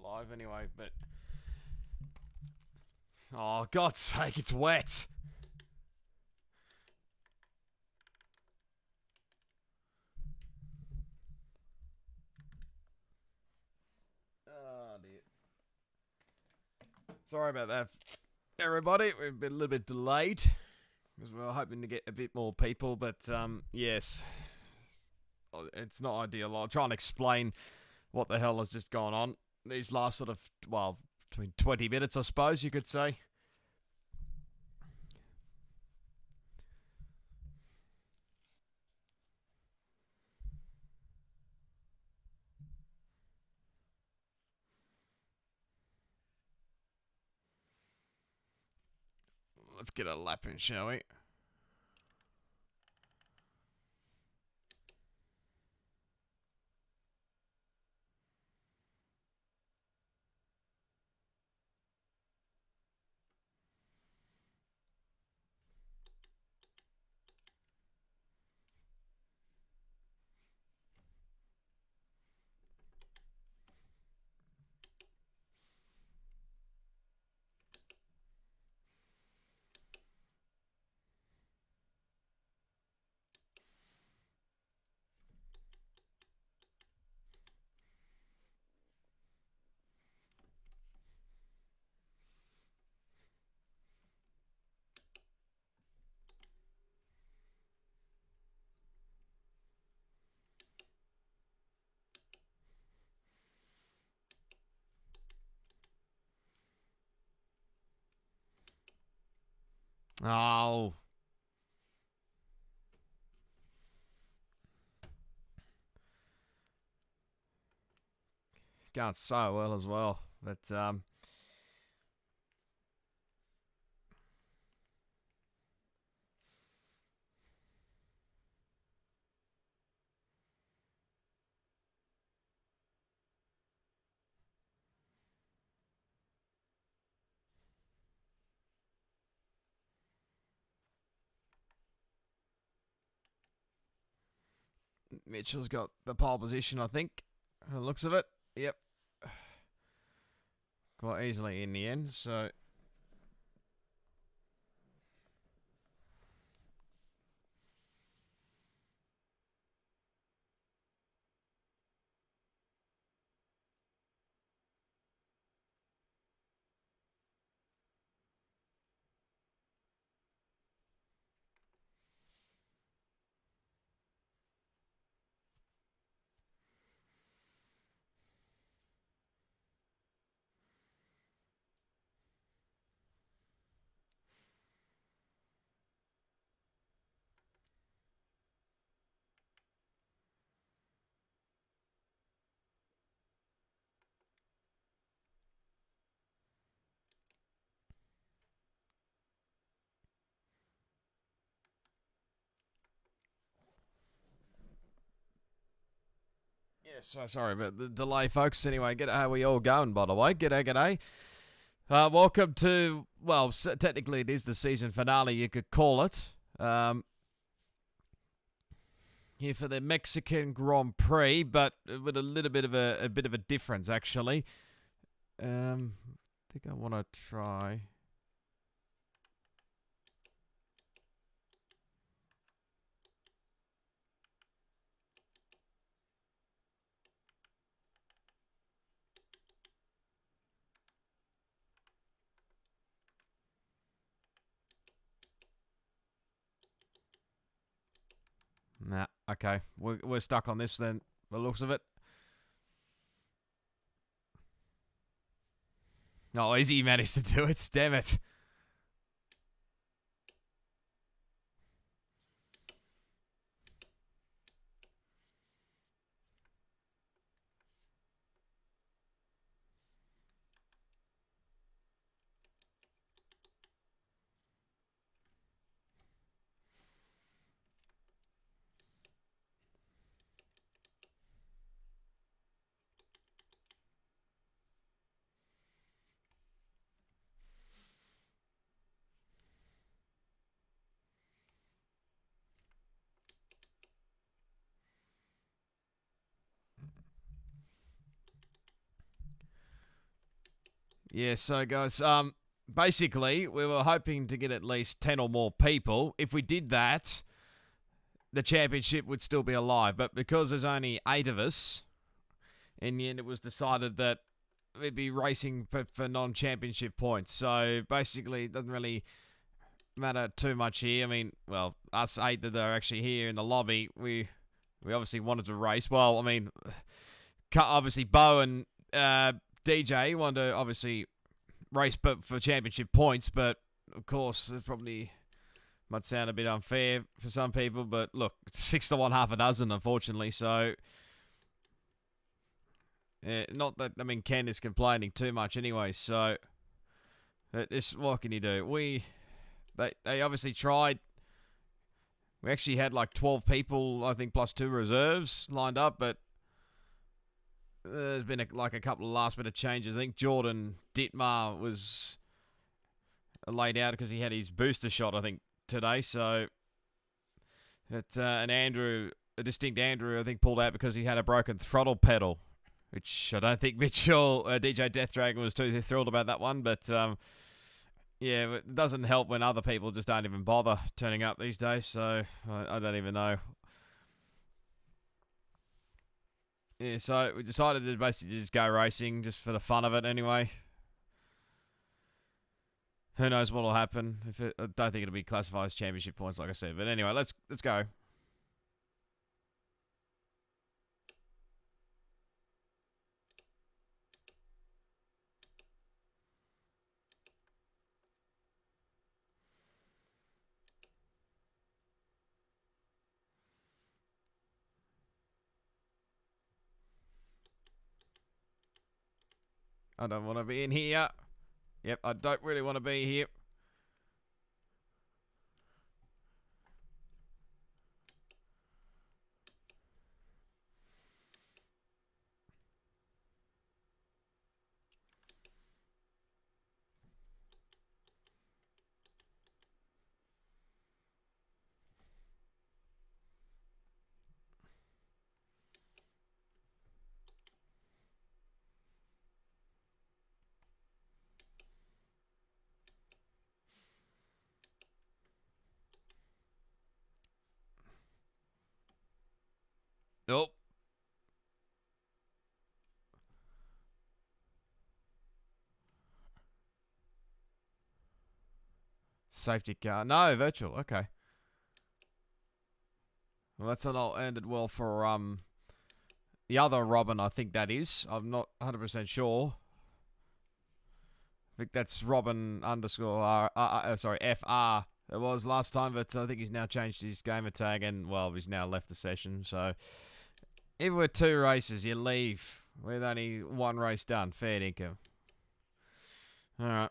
live anyway, but... Oh, God's sake, it's wet! Oh, dear. Sorry about that, everybody. We've been a little bit delayed, because we were hoping to get a bit more people, but, yes. It's not ideal. I'll try and explain what the hell has just gone on these last sort of, well, between 20 minutes, I suppose you could say. Let's get a lap in, shall we? Oh. Going so well as well. But, Mitchell's got the pole position, I think. From the looks of it. Yep. Quite easily in the end, so... Yeah, so sorry about the delay, folks. Anyway, how we all going, by the way? G'day. Welcome to, well, technically it is the season finale, you could call it. Here for the Mexican Grand Prix, but with a little bit of a difference, actually. I think I want to try... Nah, okay. We're stuck on this then, by the looks of it. Oh, Izzy managed to do it. Damn it. Yeah, so guys, basically we were hoping to get at least 10 or more people. If we did that, the championship would still be alive. But because there's only 8 of us, in the end it was decided that we'd be racing for non-championship points. So basically it doesn't really matter too much here. I mean, well, us 8 that are actually here in the lobby, we obviously wanted to race. Well, I mean, obviously Bo and DJ wanted to obviously race for championship points, but of course it probably might sound a bit unfair for some people, but look, it's 6 to 1, half a dozen, unfortunately. So, not that, I mean, Ken is complaining too much anyway. So, what can you do? They obviously tried. We actually had like 12 people, I think, plus 2 reserves lined up, but there's been like a couple of last minute changes. I think Jordan Dittmar was laid out because he had his booster shot, I think, today. So, and Andrew, a distinct Andrew, I think, pulled out because he had a broken throttle pedal, which I don't think Mitchell, DJ Death Dragon, was too thrilled about that one. But yeah, it doesn't help when other people just don't even bother turning up these days. So I don't even know. Yeah, so we decided to basically just go racing just for the fun of it anyway. Who knows what will happen? I don't think it'll be classified as championship points, like I said. But anyway, let's go. I don't want to be in here. Yep, I don't really want to be here. Nope. Safety car. No, virtual. Okay. Well, that's not ended well for the other Robin. I think that is. I'm not 100% sure. I think that's Robin underscore sorry, FR. It was last time, but I think he's now changed his gamer tag and, well, he's now left the session. So, even with 2 races, you leave with only 1 race done. Fair income. All right.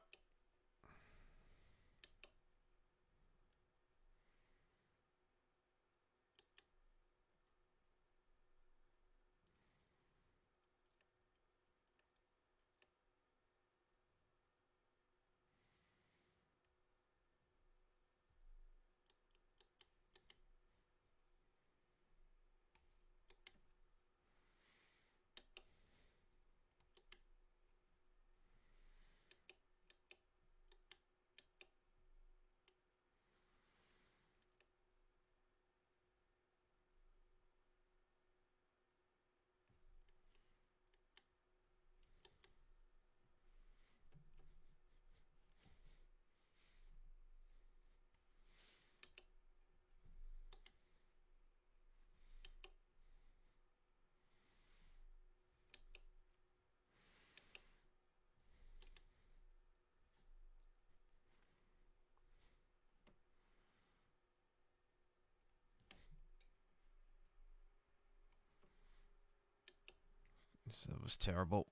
That was terrible.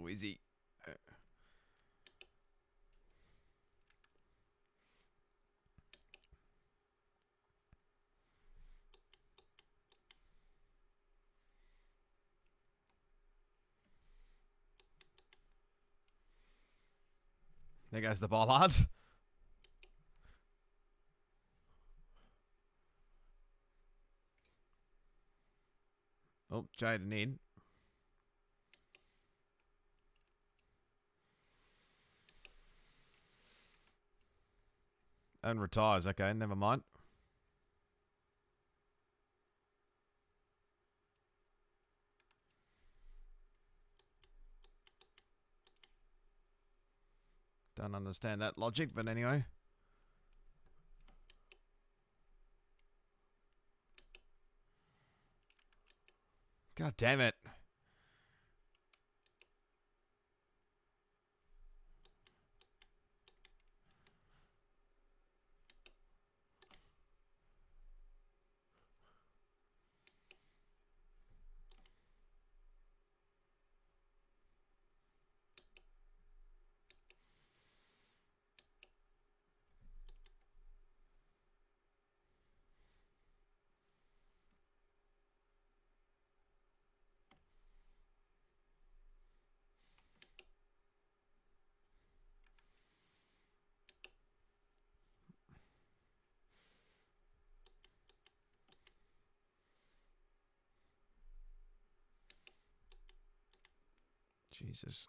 Oh, is he? There goes the bollard. Oh, Jaden in. And retires. Okay, never mind. Don't understand that logic, but anyway. God damn it. Jesus.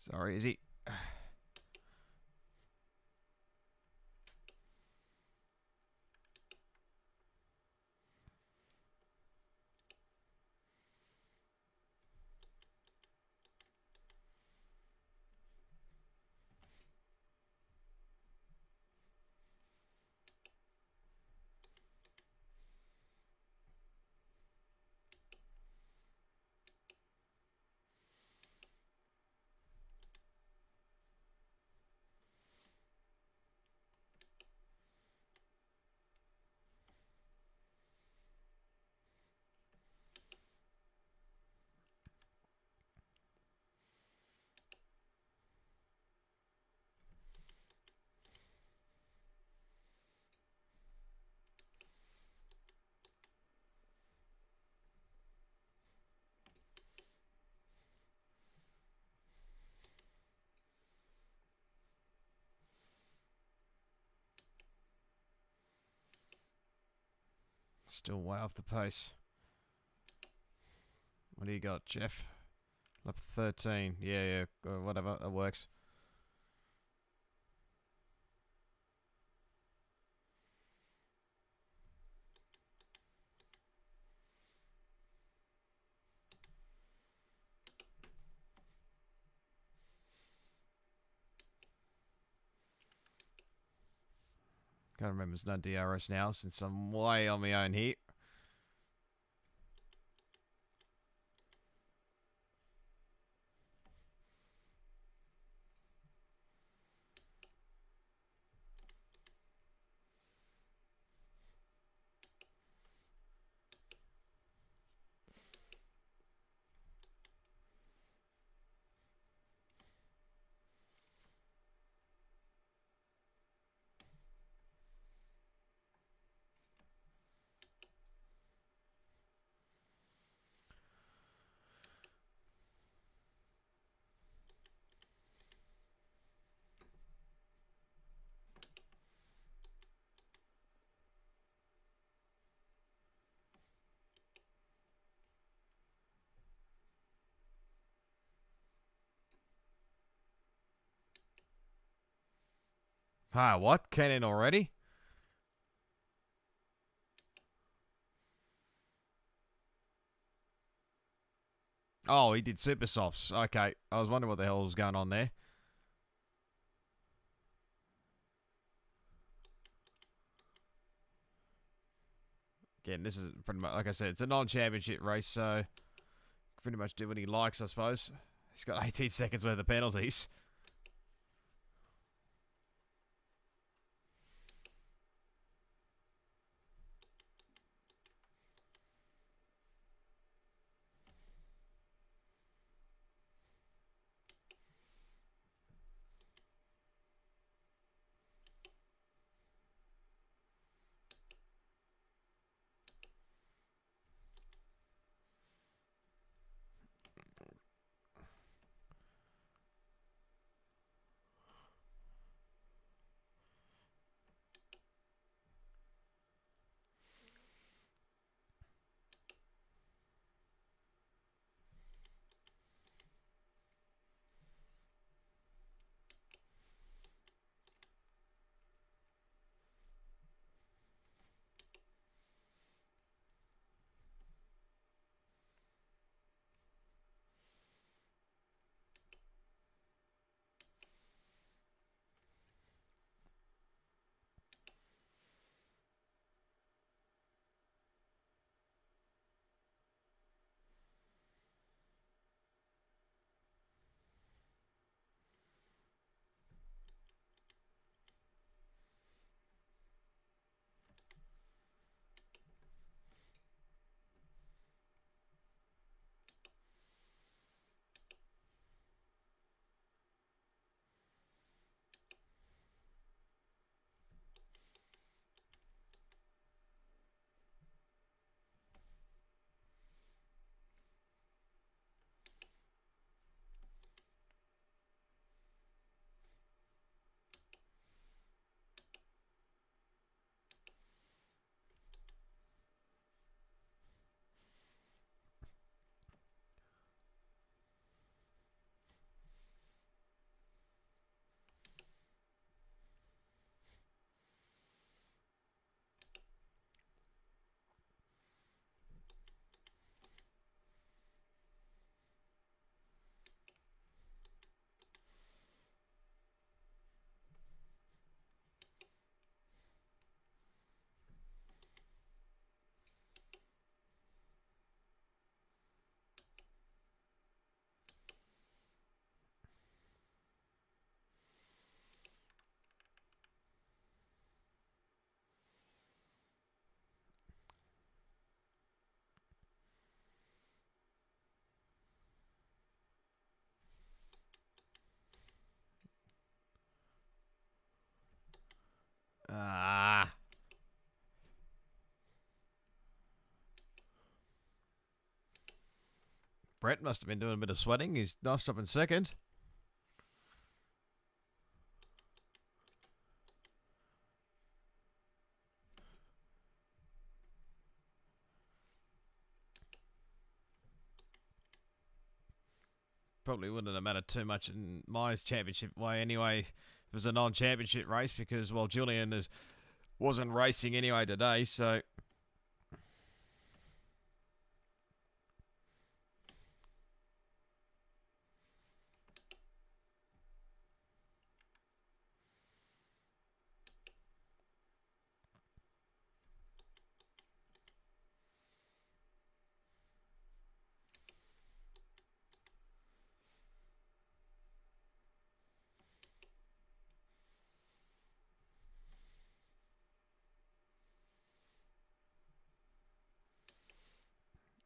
Sorry, is he? Still way off the pace. What do you got, Jeff? Lap 13. Yeah, whatever. That works. Can't remember there's no DRS now since I'm way on my own here. Ah, what? Cannon already? Oh, he did super softs. Okay, I was wondering what the hell was going on there. Again, this is pretty much, like I said, it's a non-championship race, so pretty much do what he likes, I suppose. He's got 18 seconds worth of penalties. Ah. Brett must have been doing a bit of sweating. He's nice job in second. Probably wouldn't have mattered too much in my championship way anyway. It was a non-championship race because, well, Julian wasn't racing anyway today, so...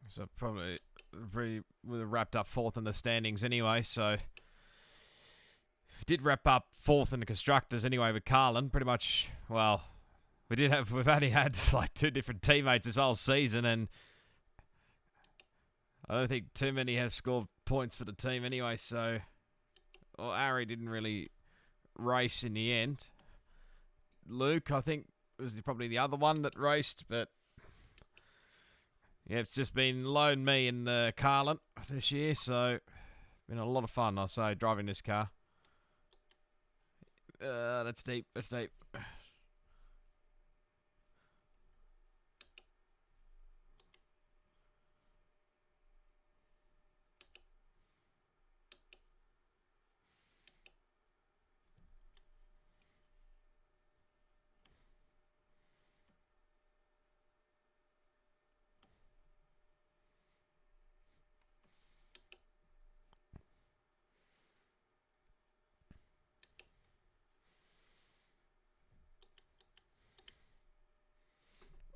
So probably would have wrapped up fourth in the standings anyway, so... Did wrap up fourth in the constructors anyway with Carlin. Pretty much, well, we've only had like two different teammates this whole season, and I don't think too many have scored points for the team anyway, so... Well, Ari didn't really race in the end. Luke, I think, was probably the other one that raced, but... Yeah, it's just been lone me and Carlin this year, so... Been a lot of fun, I'll say, driving this car. That's deep, that's deep.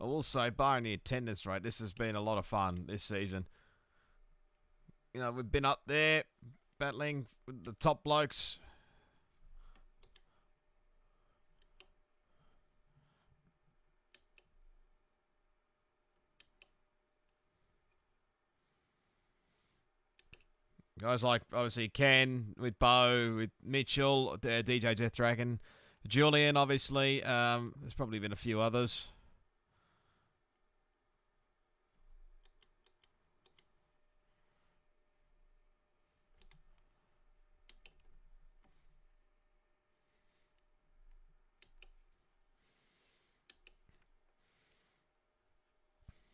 I will say, barring the attendance rate, this has been a lot of fun this season. You know, we've been up there battling with the top blokes. Guys like, obviously, Ken, with Bo, with Mitchell, DJ Death Dragon, Julian, obviously. There's probably been a few others.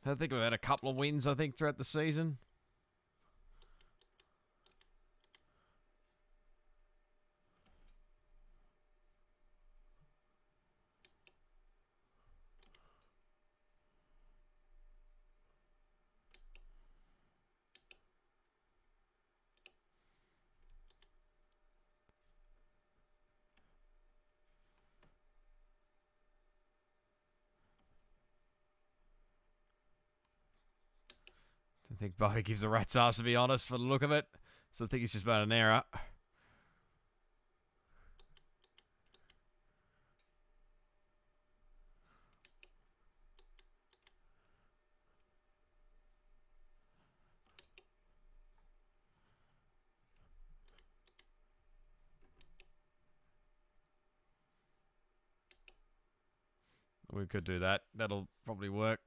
I think we've had a couple of wins, throughout the season. I think Bo gives a rat's ass, to be honest, for the look of it. So I think it's just about an error. We could do that. That'll probably work.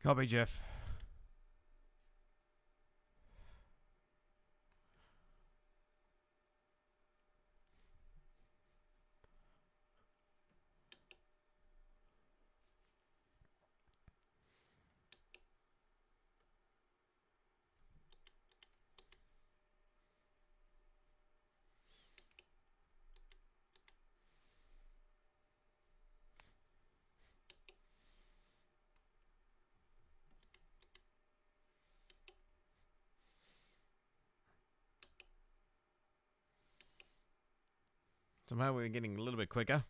Copy, Jeff. Somehow we're getting a little bit quicker.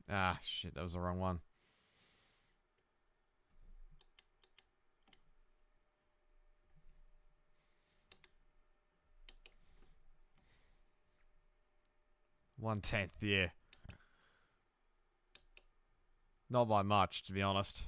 Ah, shit, that was the wrong one. One-tenth, yeah. Not by much, to be honest.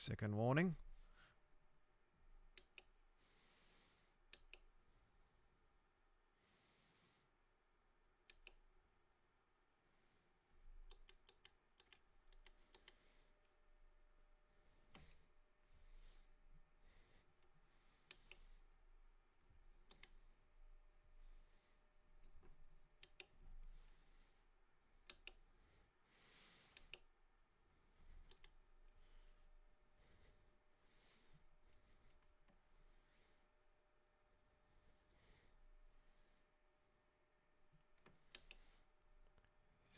Second warning.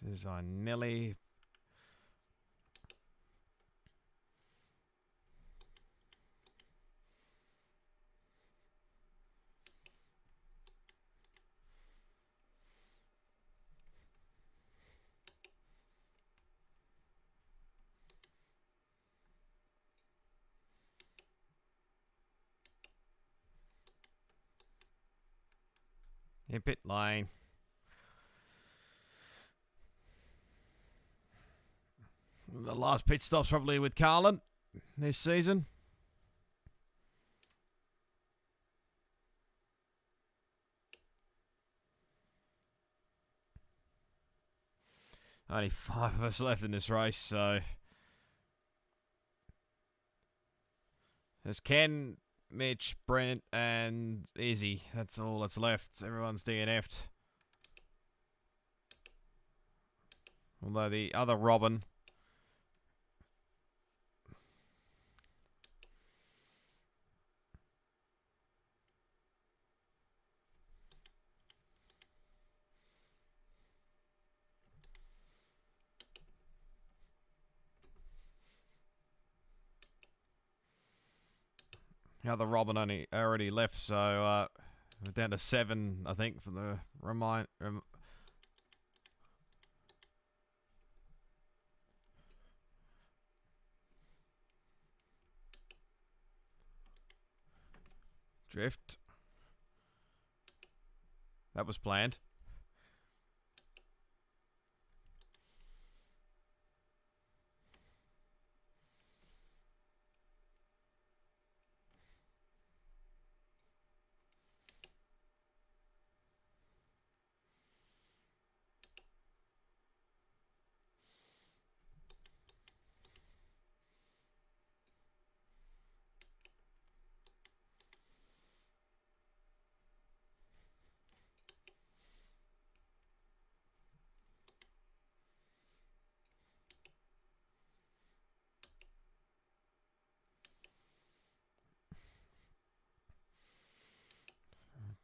This is on Nelly. In pit lane. The last pit stop's probably with Carlin this season. Only 5 of us left in this race, so there's Ken, Mitch, Brent, and Izzy. That's all that's left. Everyone's DNF'd. Although the other Robin... The other Robin already left, so we're down to 7, I think, for the drift. That was planned.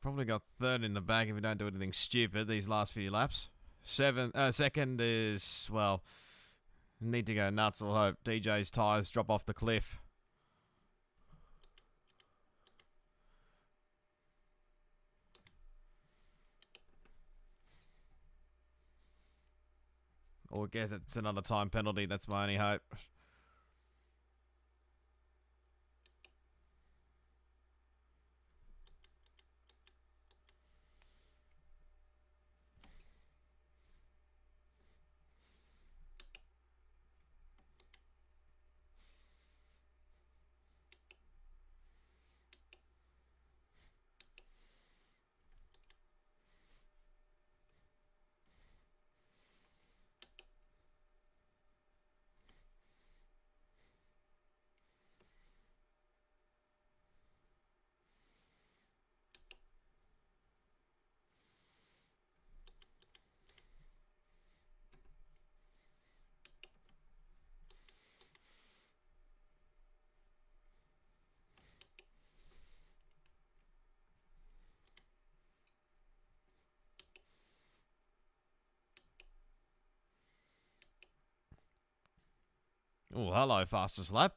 Probably got 3rd in the bag if we don't do anything stupid these last few laps. Second is, well, need to go nuts or hope DJ's tyres drop off the cliff. Or guess it's another time penalty, that's my only hope. Oh, hello, fastest lap.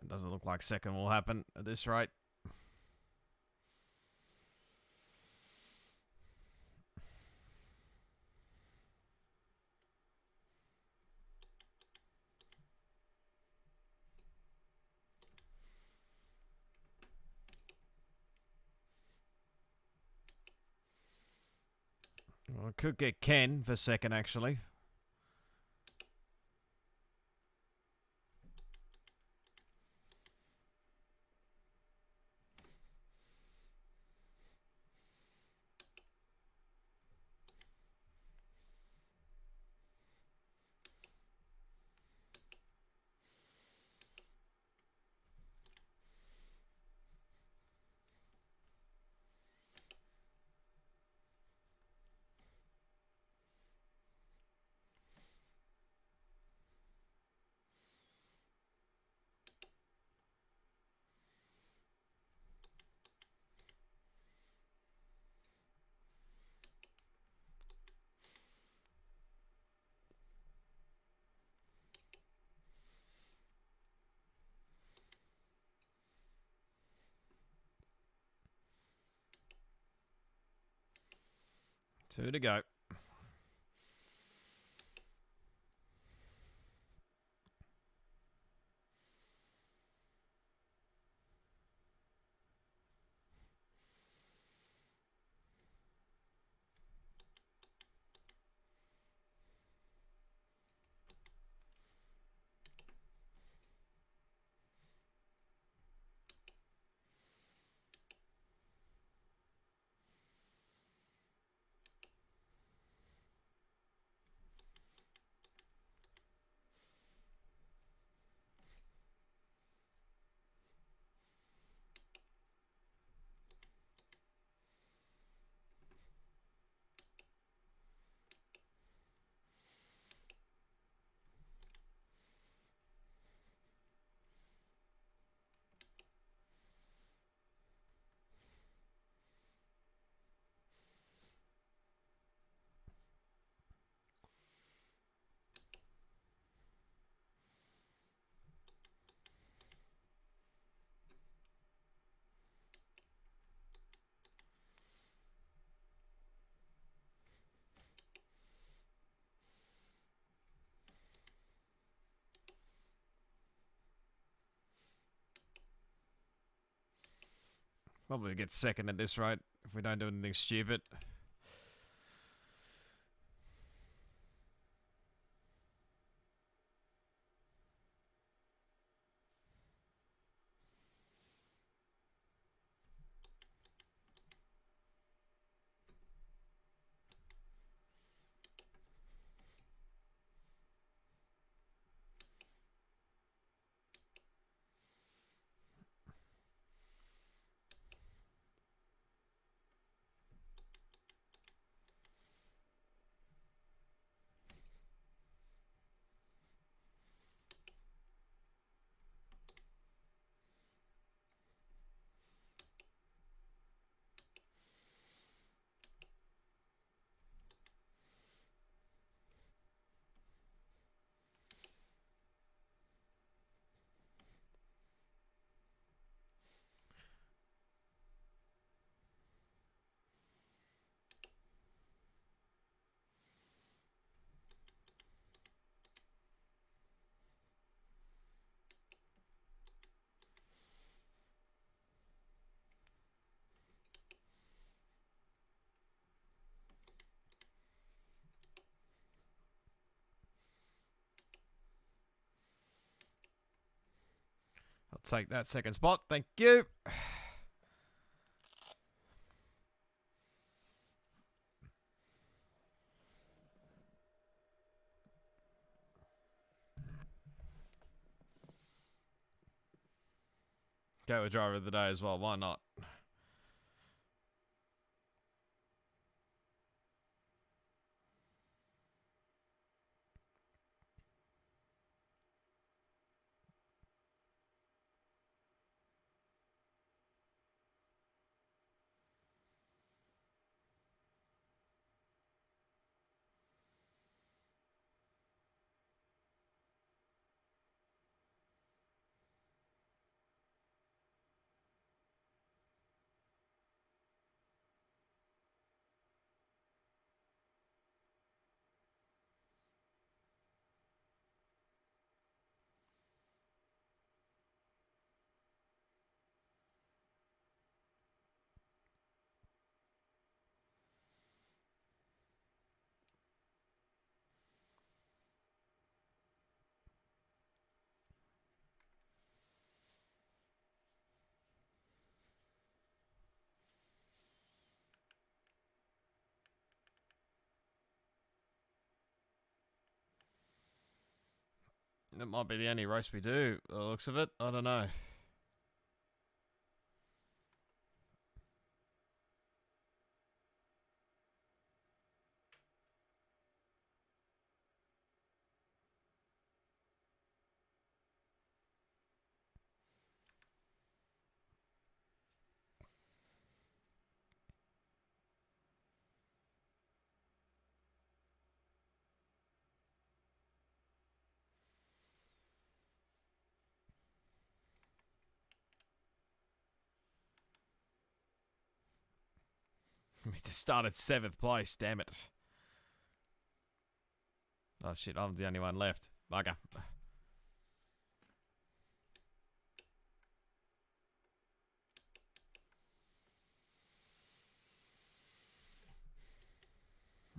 It doesn't look like second will happen at this rate. Well, I could get Ken for second, actually. Two to go. Probably get second at this rate if we don't do anything stupid. I'll take that second spot. Thank you. Go with driver of the day as well. Why not? That might be the only race we do, by the looks of it. I don't know. We just started 7th place, damn it. Oh shit, I'm the only one left. Bugger.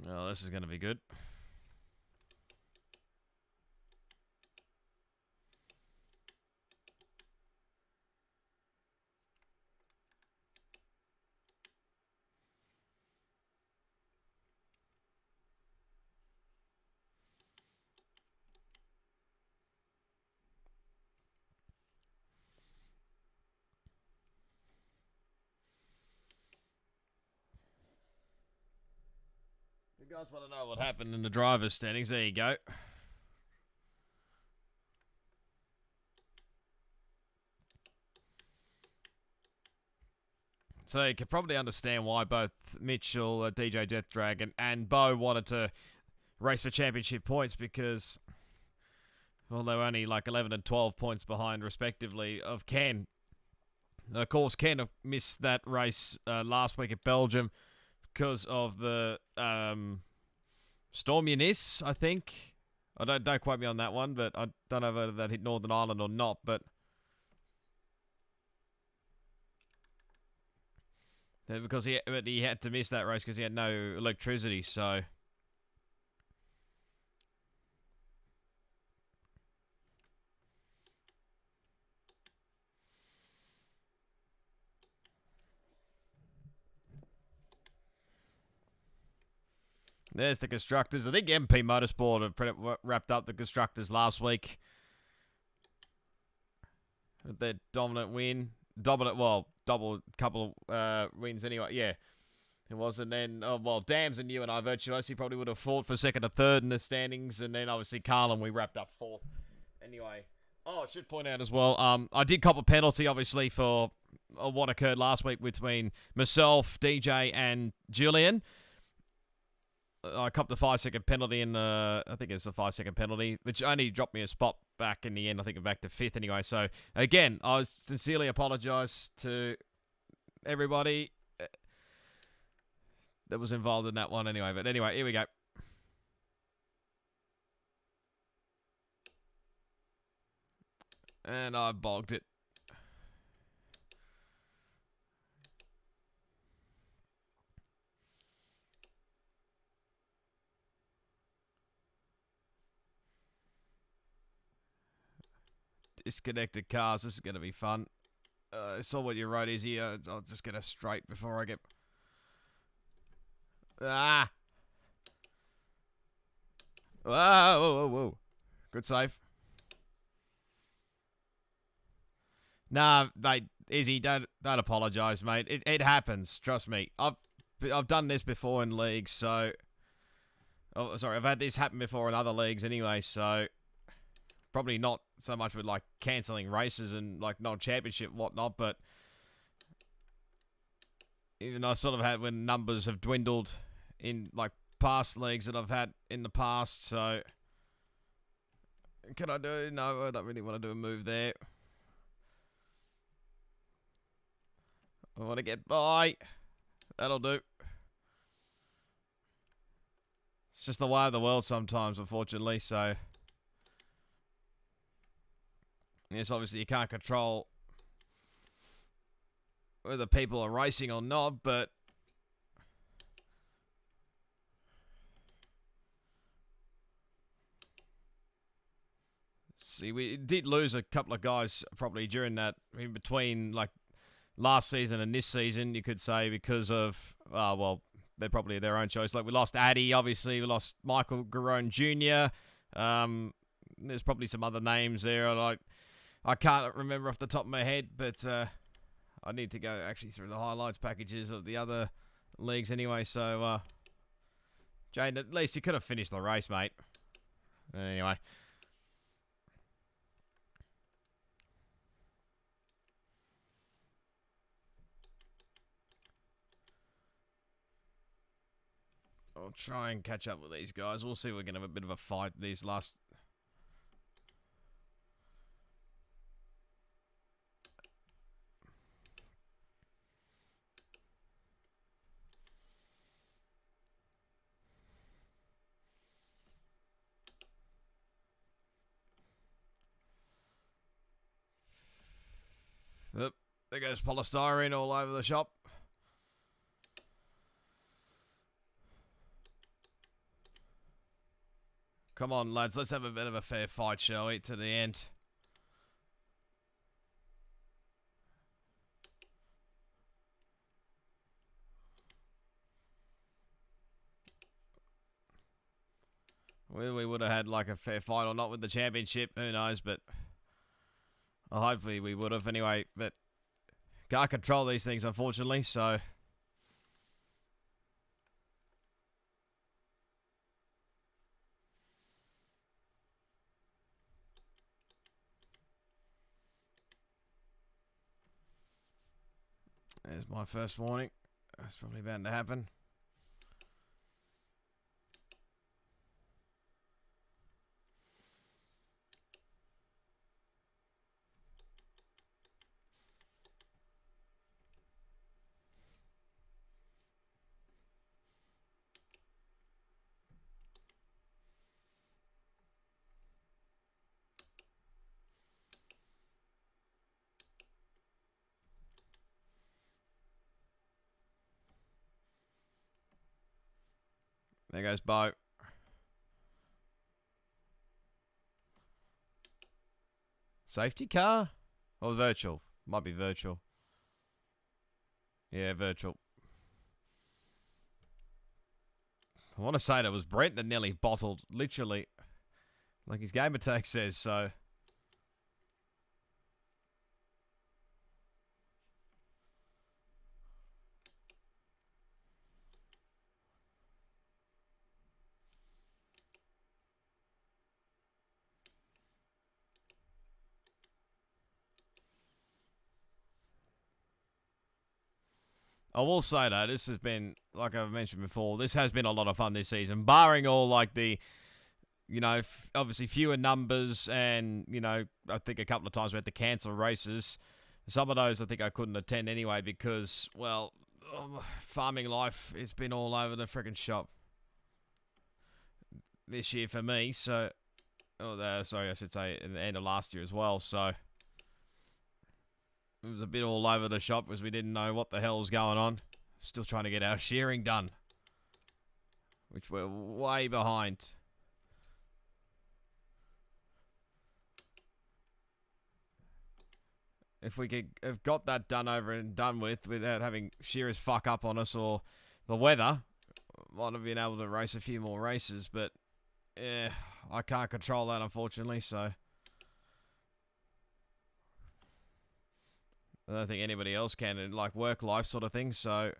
Well, this is going to be good. You guys want to know what happened in the driver's standings? There you go. So you can probably understand why both Mitchell, DJ Death Dragon, and Bo wanted to race for championship points because, well, they were only like 11 and 12 points behind, respectively, of Ken. Of course, Ken missed that race last week at Belgium because of the Storm Eunice, I think. I don't quote me on that one, but I don't know whether that hit Northern Ireland or not, but because he had to miss that race because he had no electricity, so there's the constructors. I think MP Motorsport have wrapped up the constructors last week with their dominant win. Double couple of wins anyway. Yeah, it was. And then, Dams and you and I virtuously probably would have fought for second or third in the standings. And then obviously Carlin, we wrapped up 4th. Anyway, I should point out as well, I did cop a penalty obviously for what occurred last week between myself, DJ, and Julian. I copped a 5-second penalty I think it's a 5-second penalty, which only dropped me a spot back in the end. I think I'm back to 5th anyway. So, again, I sincerely apologise to everybody that was involved in that one anyway. But anyway, here we go. And I bogged it. Disconnected cars. This is going to be fun. I saw what you wrote, Izzy. I'll just get a straight before I get... Ah! Whoa. Good save. Nah, Izzy, don't apologise, mate. It happens. Trust me. I've done this before in leagues, so... Oh, sorry, I've had this happen before in other leagues anyway, so... Probably not so much with, like, cancelling races and, like, non-championship and whatnot, but... Even I sort of had when numbers have dwindled in, like, past leagues that I've had in the past, so... Can I do... No, I don't really want to do a move there. I want to get by. That'll do. It's just the way of the world sometimes, unfortunately, so... Yes, obviously you can't control whether people are racing or not, but... See, we did lose a couple of guys probably during that, in between, like, last season and this season, you could say, because of, they're probably their own choice. Like, we lost Addy, obviously. We lost Michael Garone Jr. There's probably some other names there. Like I can't remember off the top of my head, but I need to go actually through the highlights packages of the other leagues anyway. So, Jane, at least you could have finished the race, mate. Anyway. I'll try and catch up with these guys. We'll see if we can have a bit of a fight these last... Oop, there goes polystyrene all over the shop. Come on, lads. Let's have a bit of a fair fight, shall we, to the end. Whether we would have had like a fair fight or not with the championship, who knows, but hopefully we would have anyway, but can't control these things, unfortunately, so... There's my first warning. That's probably bound to happen. There goes Bo. Safety car? Or virtual? Might be virtual. Yeah, virtual. I want to say that was Brent that nearly bottled, literally, like his gamer tag says, so... I will say that this has been, like I've mentioned before, this has been a lot of fun this season, barring all like the, you know, obviously fewer numbers and, you know, I think a couple of times we had to cancel races. Some of those I think I couldn't attend anyway because, well, farming life has been all over the freaking shop this year for me, so, sorry, I should say at the end of last year as well, so... It was a bit all over the shop because we didn't know what the hell was going on. Still trying to get our shearing done, which we're way behind. If we could have got that done over and done with without having shearers fuck up on us or the weather, might have been able to race a few more races, but yeah, I can't control that unfortunately, so... I don't think anybody else can in like work life sort of thing, so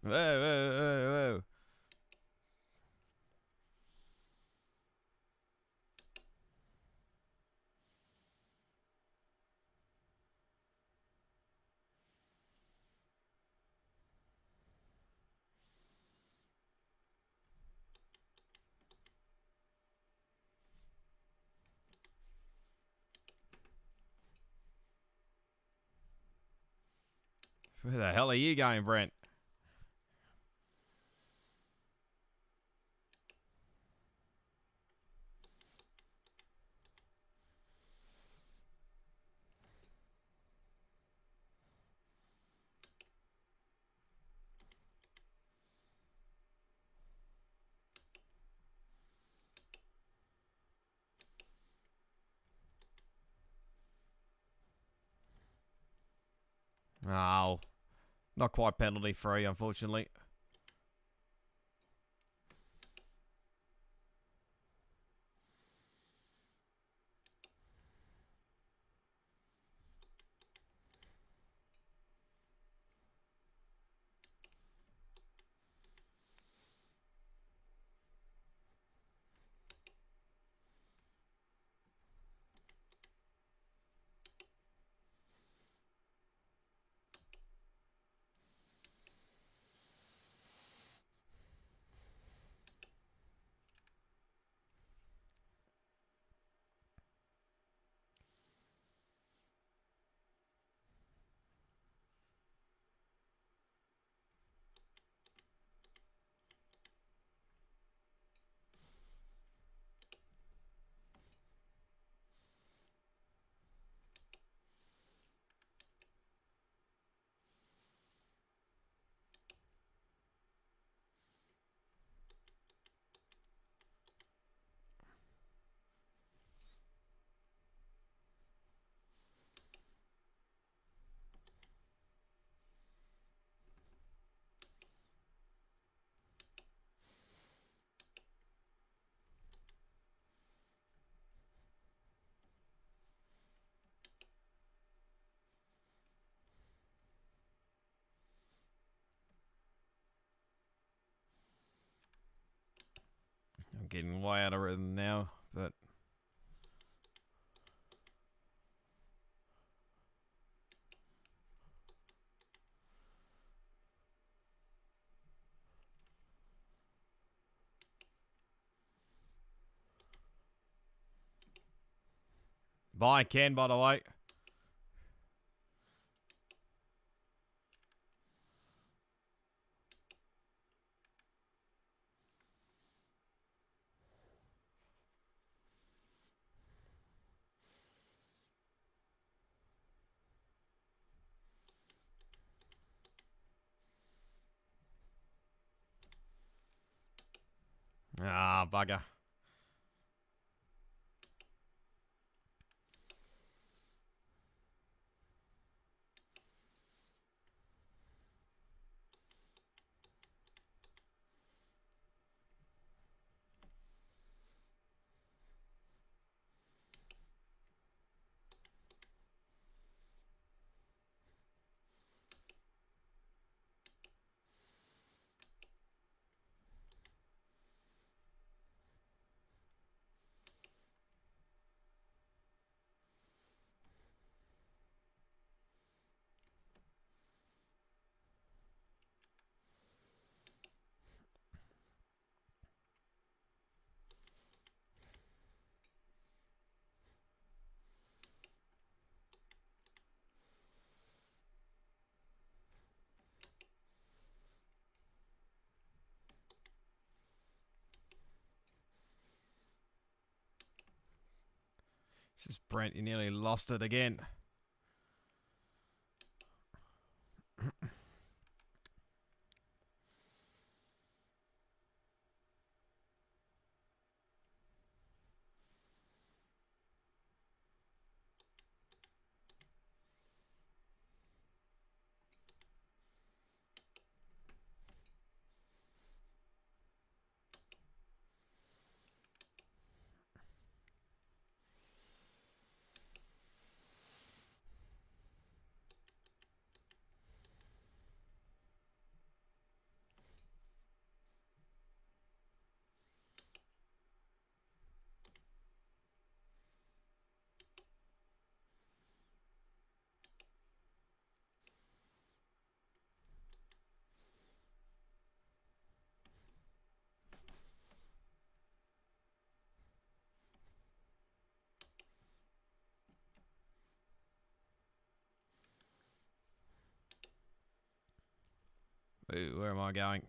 whoa, whoa, whoa, whoa. Where the hell are you going, Brent? Oh, not quite penalty free, unfortunately. I'm getting way out of rhythm now, but... Bye, Ken, by the way. Ah, bugger. This is Brent, you nearly lost it again. Ooh, where am I going?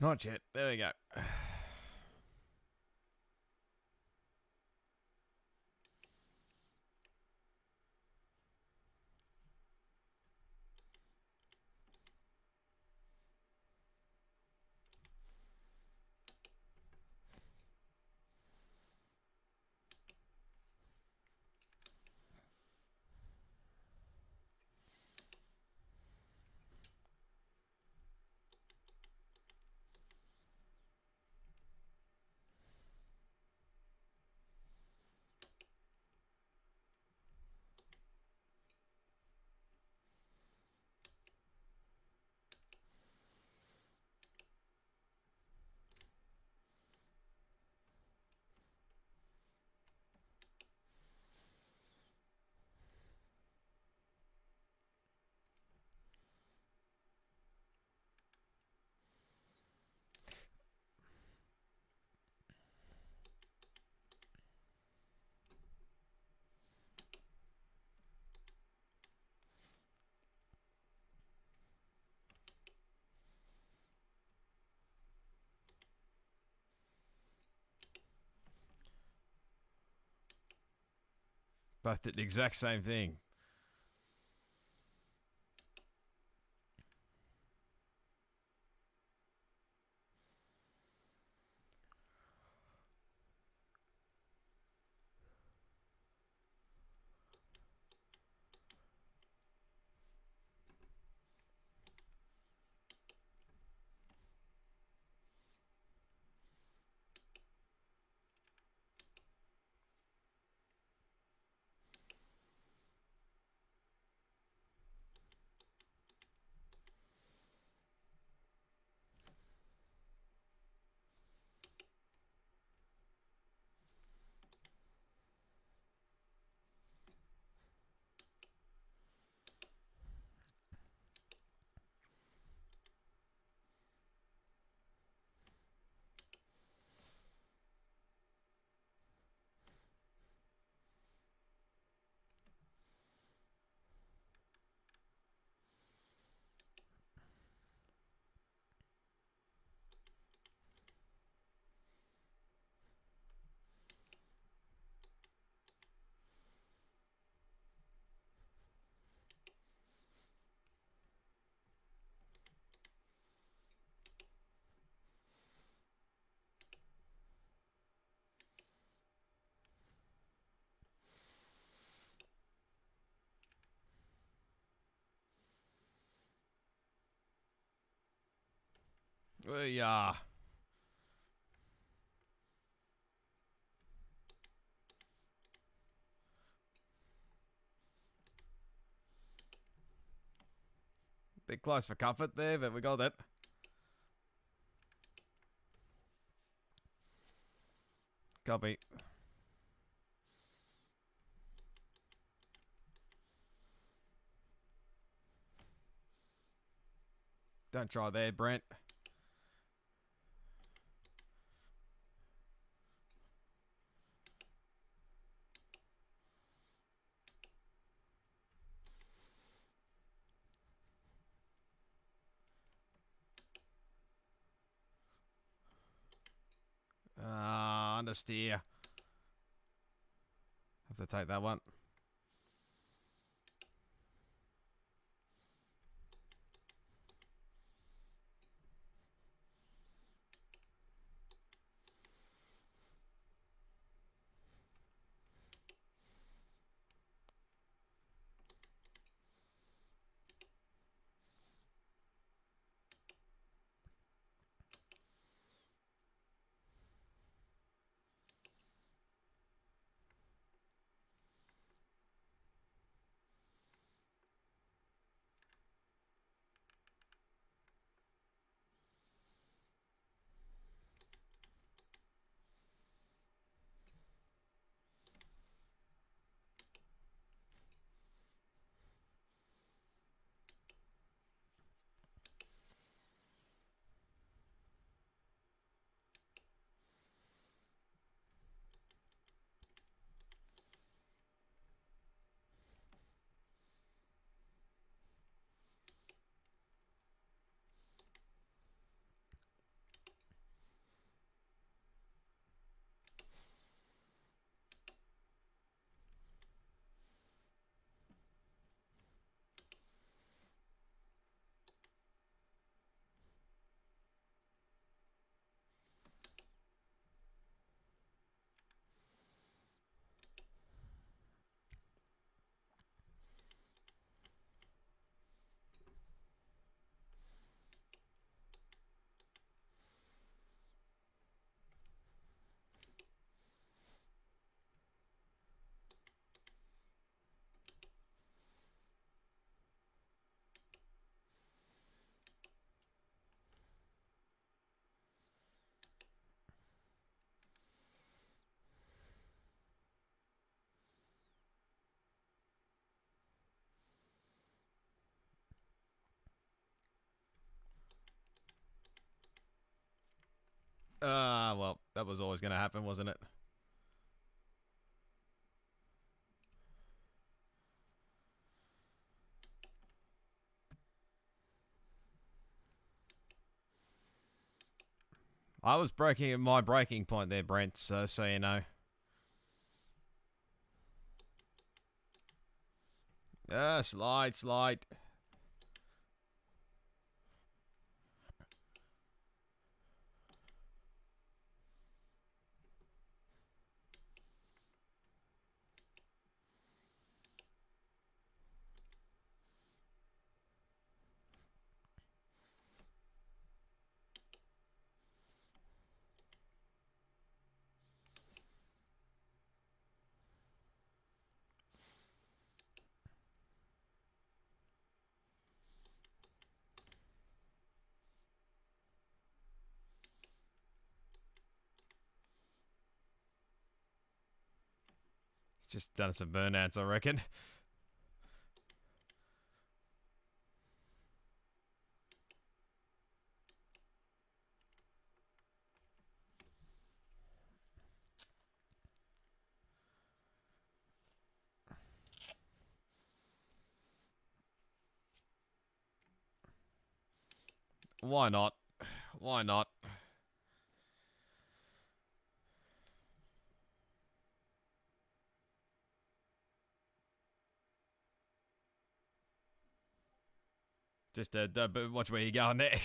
Not yet. There we go. Both did the exact same thing. We are. Bit close for comfort there, but we got it. Copy. Don't try there, Brent. Understeer. Have to take that one. Well, that was always going to happen, wasn't it? I was breaking at my breaking point there, Brent, so you know. Slide. Just done some burnouts, I reckon. Why not? Why not? Just watch where you going there.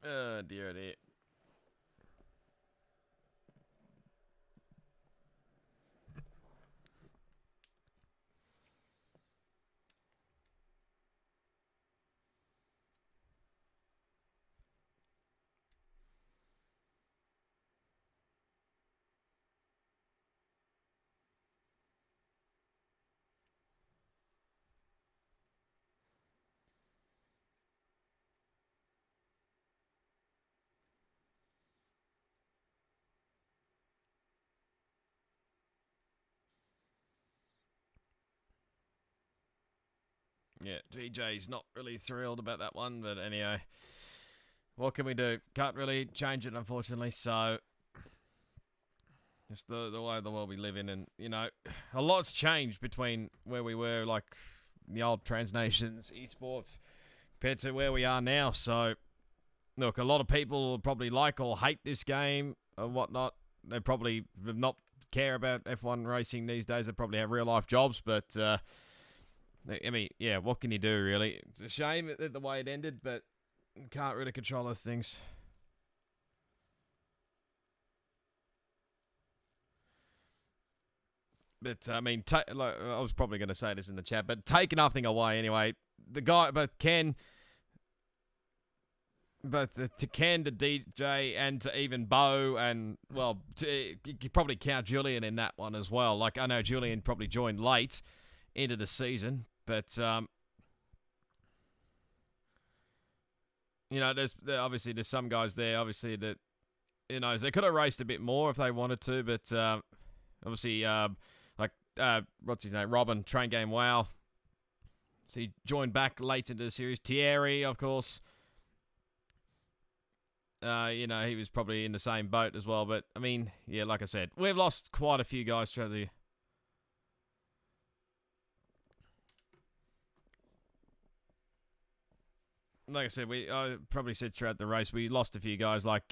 Dear, dear. Yeah, TJ's not really thrilled about that one, but anyway, what can we do? Can't really change it, unfortunately. So it's the way of the world we live in, and you know, a lot's changed between where we were, like the old Transnations Esports, compared to where we are now. So look, a lot of people will probably like or hate this game or whatnot. They probably not care about F1 racing these days. They probably have real life jobs, but I mean, yeah, what can you do, really? It's a shame the way it ended, but can't really control those things. But I mean, like, I was probably going to say this in the chat, but take nothing away anyway. The guy, both Ken, to Ken, to DJ, and to even Bo, and well, you could probably count Julian in that one as well. Like I know Julian probably joined late into the season, but you know, there's some guys there, obviously that they could have raced a bit more if they wanted to, but obviously what's his name, Robin, Train Game Wow. So he joined back late into the series. Thierry, of course. He was probably in the same boat as well. But, I mean, yeah, like I said, we've lost quite a few guys throughout the... Like I said, I probably said throughout the race, we lost a few guys like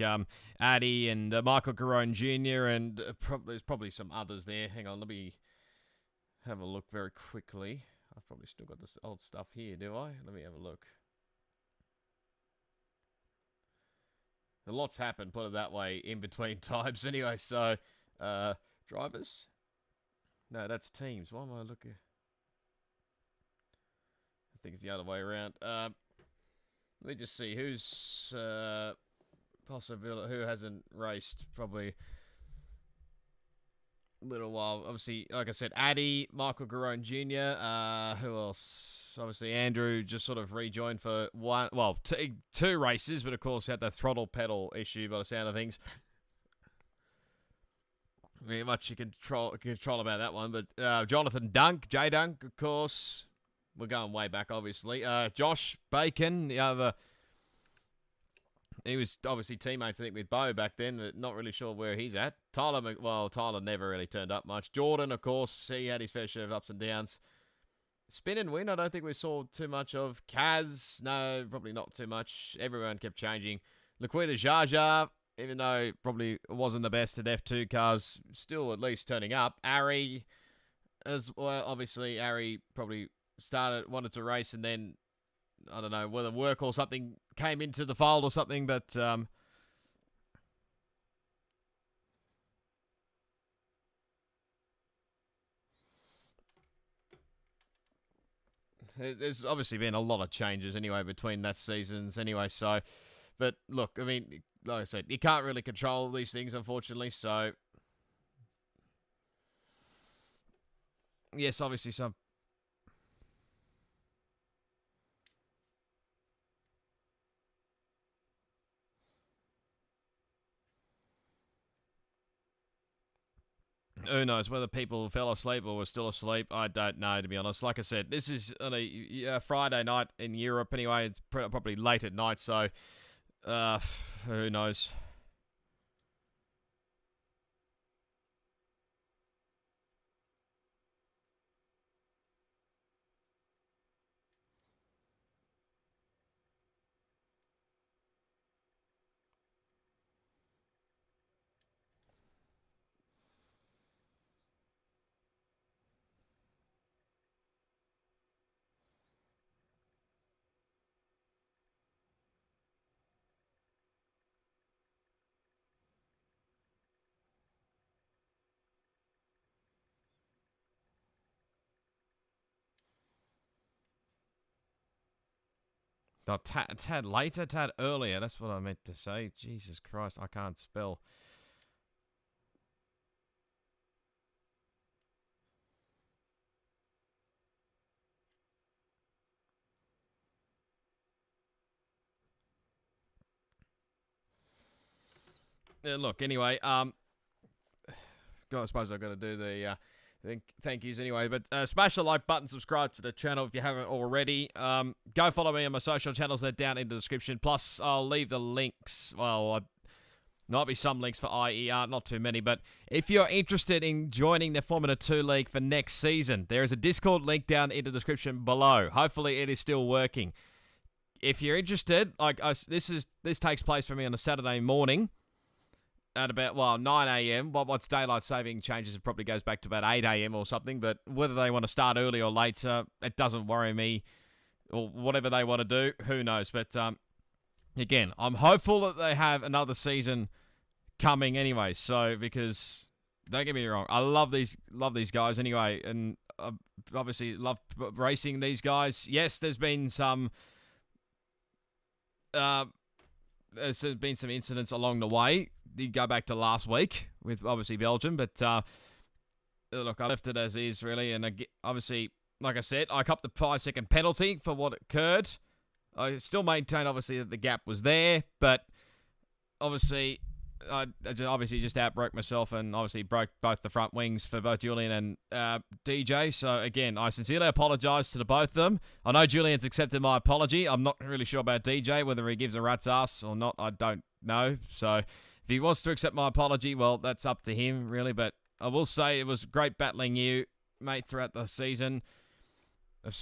Addy and Michael Garone Jr. and there's probably some others there. Hang on, let me have a look very quickly. I've probably still got this old stuff here, do I? Let me have a look. A lot's happened, put it that way, in between times anyway. So, drivers? No, that's teams. Why am I looking? I think it's the other way around. Let me just see who's possible, who hasn't raced probably a little while. Obviously, like I said, Addy, Michael Garone Jr. Who else? Obviously, Andrew just sort of rejoined for two races, but of course had the throttle pedal issue by the sound of things. Very much you can control about that one, but Jonathan Dunk, J Dunk, of course. We're going way back, obviously. Josh Bacon, the other... He was obviously teammates, I think, with Bo back then, but not really sure where he's at. Tyler never really turned up much. Jordan, of course, he had his fair share of ups and downs. Spin and win, I don't think we saw too much of. Kaz, no, probably not too much. Everyone kept changing. Laquita Jaja, even though probably wasn't the best at F2 cars, still at least turning up. Ari, as well, obviously, Ari probably... wanted to race, and then I don't know whether work or something came into the fold or something, but there's obviously been a lot of changes anyway between that seasons anyway. So, but look, I mean, like I said, you can't really control these things, unfortunately. So, yes, obviously some. Who knows whether people fell asleep or were still asleep? I don't know, to be honest. Like I said, this is on a Friday night in Europe anyway. It's probably late at night, so who knows? A tad later, tad earlier. That's what I meant to say. Jesus Christ, I can't spell. Look, anyway, I suppose I've got to do the thank yous anyway. But smash the like button, subscribe to the channel if you haven't already. Go follow me on my social channels. They're down in the description. Plus, I'll leave the links. Well, might be some links for IER, not too many. But if you're interested in joining the Formula 2 League for next season, there is a Discord link down in the description below. Hopefully, it is still working. If you're interested, this takes place for me on a Saturday morning. At about, 9 a.m. What's daylight saving changes, it probably goes back to about 8 a.m. or something. But whether they want to start early or later, it doesn't worry me. Or whatever they want to do, who knows. But, again, I'm hopeful that they have another season coming anyway. So, because don't get me wrong. I love these guys anyway, and obviously love racing these guys. Yes, there's been some incidents along the way. You go back to last week with obviously Belgium, but look, I left it as is really, and obviously, like I said, I copped the 5-second penalty for what occurred. I still maintain obviously that the gap was there, but obviously I obviously just outbroke myself and obviously broke both the front wings for both Julian and DJ. So again, I sincerely apologise to the both of them. I know Julian's accepted my apology. I'm not really sure about DJ, whether he gives a rat's ass or not. I don't know. So if he wants to accept my apology, well, that's up to him really. But I will say it was great battling you, mate, throughout the season.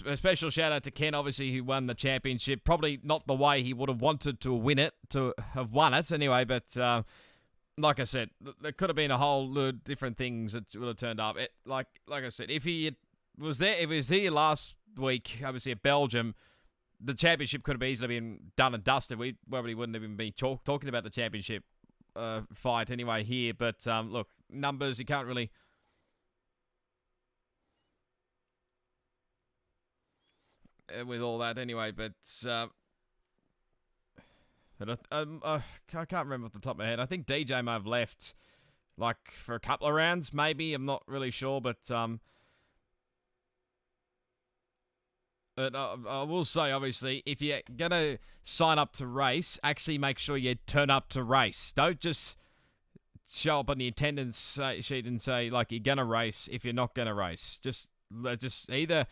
A special shout out to Ken, obviously, who won the championship. Probably not the way he would have wanted to win it, to have won it anyway. But like I said, there could have been a whole lot of different things that would have turned up. Like I said, if he was here last week, obviously at Belgium, the championship could have easily been done and dusted. We probably wouldn't even be talking about the championship fight anyway here. But look, numbers, you can't really. With all that anyway, but I can't remember off the top of my head. I think DJ may have left like for a couple of rounds, maybe. I'm not really sure, but I will say, obviously, if you're gonna sign up to race, actually make sure you turn up to race. Don't just show up on the attendance sheet and say like you're gonna race if you're not gonna race. Just either.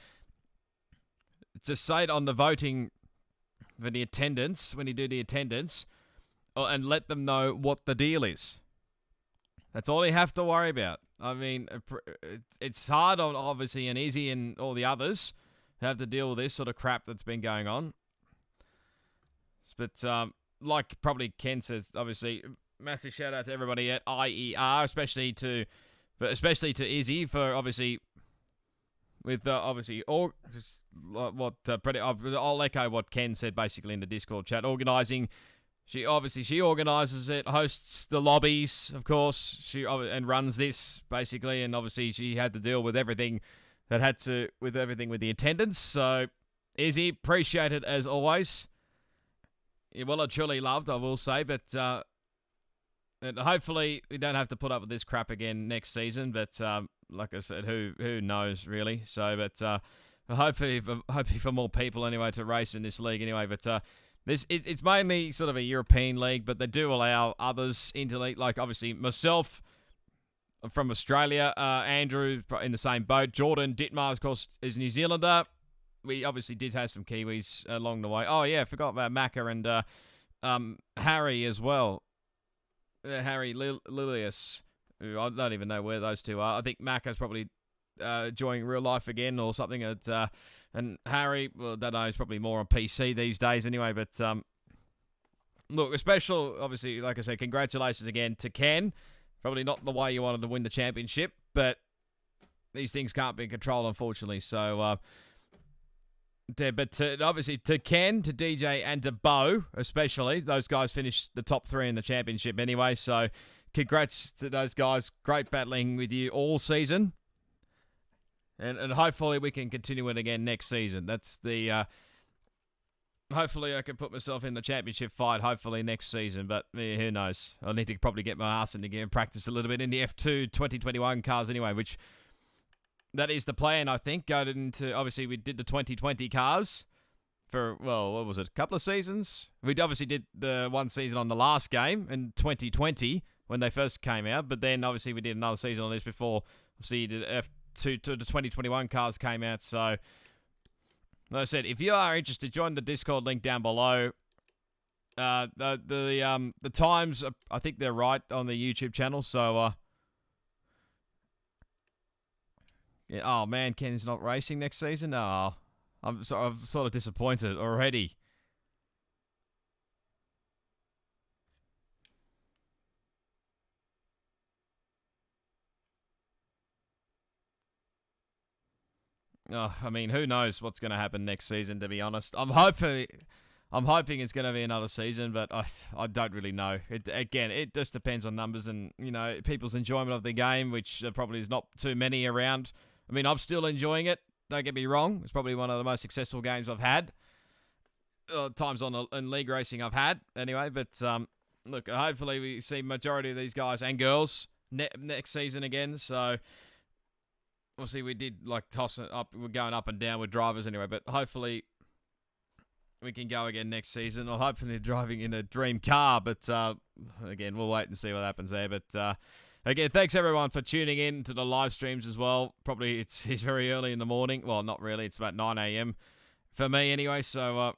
Just say it on the voting for the attendance, when you do the attendance, and let them know what the deal is. That's all you have to worry about. I mean, it's hard on, obviously, and Izzy and all the others who have to deal with this sort of crap that's been going on. But like probably Ken says, obviously, massive shout out to everybody at IER, especially to Izzy for obviously... With obviously I'll echo what Ken said basically in the Discord chat. Organising, she organises it, hosts the lobbies, of course, and runs this basically, and obviously she had to deal with everything with the attendance. So Izzy, appreciate it as always. Yeah, well, I truly loved, I will say, but and hopefully we don't have to put up with this crap again next season. But like I said, who knows really? So, but hopefully for more people anyway to race in this league anyway. But it's mainly sort of a European league, but they do allow others into league. Like obviously myself from Australia, Andrew in the same boat. Jordan Dittmar, of course, is New Zealander. We obviously did have some Kiwis along the way. Oh yeah, forgot about Macca and Harry as well. Harry Lilius, who I don't even know where those two are. I think Macca's probably enjoying real life again or something. And Harry, well, I don't know, he's probably more on PC these days anyway. But look, a special, obviously, like I said, congratulations again to Ken. Probably not the way you wanted to win the championship, but these things can't be controlled, unfortunately. So, but obviously to Ken, to DJ, and to Bo, especially, those guys finished the top 3 in the championship anyway. So, congrats to those guys. Great battling with you all season. And hopefully we can continue it again next season. That's the... hopefully I can put myself in the championship fight, hopefully next season. But who knows? I'll need to probably get my ass in again and practice a little bit in the F2 2021 cars anyway, which... That is the plan, I think. Going into, obviously, we did the 2020 cars for, well, what was it, a couple of seasons? We obviously did the one season on the last game in 2020 when they first came out, but then obviously we did another season on this before. Obviously, you did F2 to the 2021 cars came out. So, like I said, if you are interested, join the Discord link down below. The times, I think they're right on the YouTube channel, so... Yeah, oh man, Ken's not racing next season? Oh, I'm sort of disappointed already. Oh, I mean, who knows what's going to happen next season, to be honest. I'm hoping I'm hoping it's going to be another season, but I don't really know. It just depends on numbers and, people's enjoyment of the game, which probably is not too many around. I mean, I'm still enjoying it. Don't get me wrong. It's probably one of the most successful games I've had. Times in league racing I've had, anyway. But, look, hopefully we see majority of these guys and girls next season again. So, obviously we did, toss it up. We're going up and down with drivers anyway. But hopefully we can go again next season. Or hopefully driving in a dream car. But, again, we'll wait and see what happens there. But, again, thanks everyone for tuning in to the live streams as well. Probably it's very early in the morning. Well, not really. It's about 9 a.m. for me anyway. So,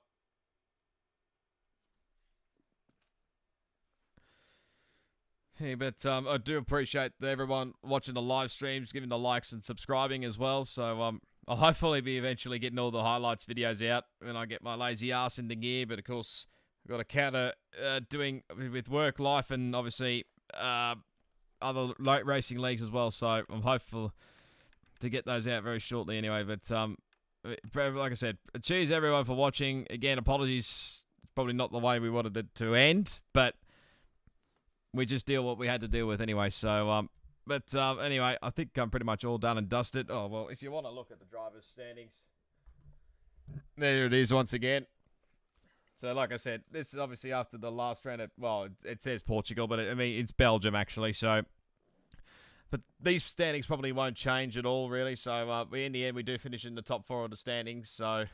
hey, but I do appreciate everyone watching the live streams, giving the likes and subscribing as well. So I'll hopefully be eventually getting all the highlights videos out when I get my lazy ass into gear. But of course, I've got to counter doing with work life and obviously other late racing leagues as well. So I'm hopeful to get those out very shortly anyway. But like I said, cheers everyone for watching. Again, apologies. It's probably not the way we wanted it to end, but we just deal what we had to deal with anyway. So, anyway, I think I'm pretty much all done and dusted. Oh, well, if you want to look at the driver's standings, there it is once again. So, like I said, this is obviously after the last round. It says Portugal, but it's Belgium actually. So, but these standings probably won't change at all, really. So, in the end, we do finish in the top 4 of the standings. So,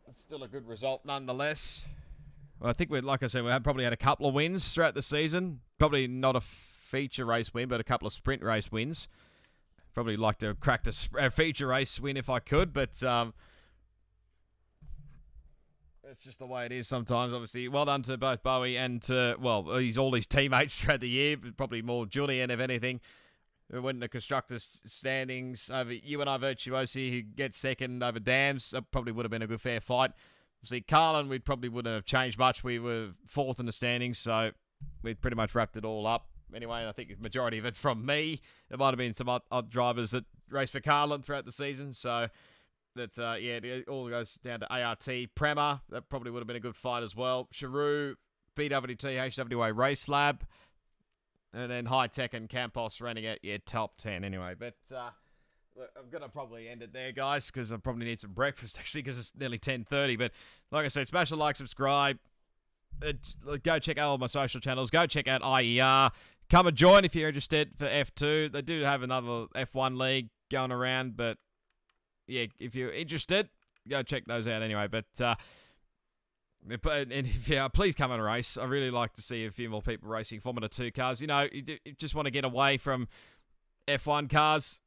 it's still a good result nonetheless. Well, I think like I said, we probably had a couple of wins throughout the season. Probably not a feature race win, but a couple of sprint race wins. Probably like to crack a feature race win if I could, but it's just the way it is sometimes. Obviously, well done to both Bowie and to, all his teammates throughout the year. Probably more Julian, if anything, who went in the constructors' standings over UNI Virtuosi, who gets second over Dams. That probably would have been a good fair fight. See, Carlin, we probably wouldn't have changed much. We were 4th in the standings, so we pretty much wrapped it all up. Anyway, I think the majority of it's from me. There might have been some odd drivers that raced for Carlin throughout the season, so that, it all goes down to ART. Prema, that probably would have been a good fight as well. Charu, BWT, HWA Race Lab, and then High Tech and Campos running at top 10 anyway. But, I'm going to probably end it there, guys, because I probably need some breakfast, actually, because it's nearly 10:30. But like I said, smash the like, subscribe. Go check out all my social channels. Go check out IER. Come and join if you're interested for F2. They do have another F1 league going around, but, yeah, if you're interested, go check those out anyway. But please come and race. I really like to see a few more people racing Formula 2 cars. You just want to get away from F1 cars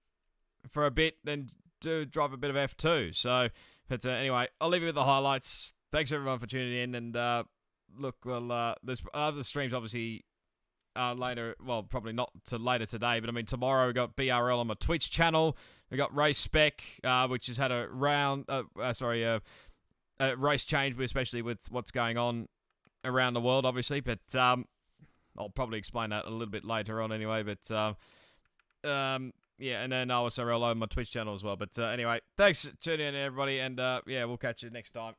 for a bit, then do drive a bit of F2. So, but anyway, I'll leave you with the highlights. Thanks everyone for tuning in, and there's other streams obviously later. Well, probably not to later today, but I mean tomorrow we got BRL on my Twitch channel. We got Race Spec, which has had a race change, especially with what's going on around the world, obviously. But I'll probably explain that a little bit later on, anyway. But yeah, and then OSRL on my Twitch channel as well. But anyway, thanks for tuning in, everybody, and we'll catch you next time.